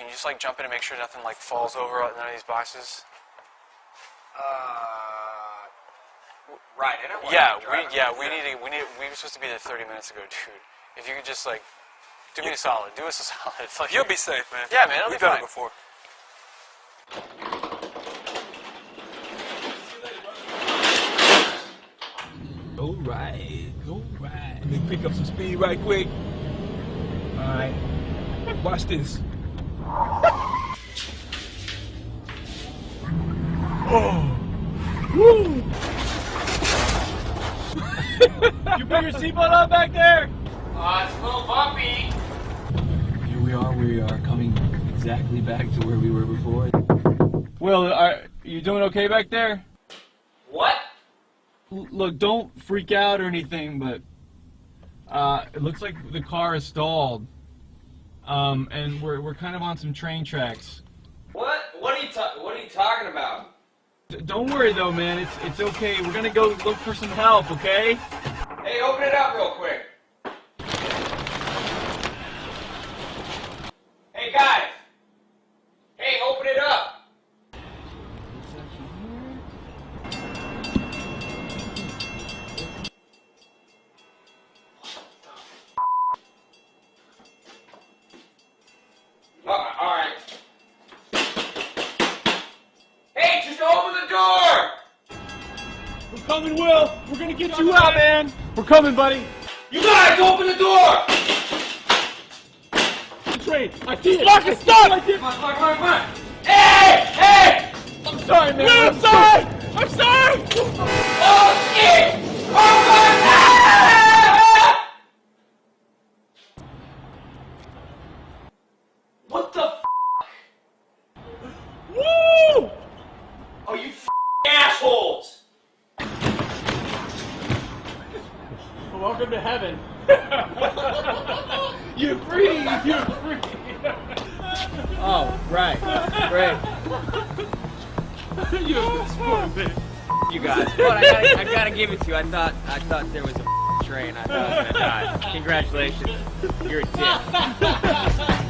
Can you just like jump in and make sure nothing like falls over none of these boxes? Right. I don't We were supposed to be there 30 minutes ago, dude. If you could just like do me a solid, do us a solid. It's like, You'll be safe, man. Yeah, man, it'll be fine. We've done it before. All right. Let me pick up some speed right quick. All right. Watch this. Oh. Woo. You put your seatbelt on back there? It's a little bumpy. Here we are coming exactly back to where we were before. Will, are you doing okay back there? What? Look, don't freak out or anything, but it looks like the car is stalled. And we're kind of on some train tracks. What? What are you talking about? Don't worry though, man. It's okay. We're gonna go look for some help, okay? Hey, open it up real quick. Hey guys. Hey, open it up. Alright. Hey, just open the door! We're coming, Will. We're gonna get you out, man. We're coming, buddy. You guys, open the door! Train. I see it. Lock it. Stop. Come on. Hey! I'm sorry, man. I'm sorry. I'm sorry. Oh, shit! Oh, my God! What the f***? Woo! Oh, you assholes! Welcome to heaven. You're free. You're free. Oh, right. Great. You're sport, man. You guys. But I gotta give it to you. I thought there was a train. I thought I was gonna die. Congratulations. You're a dick.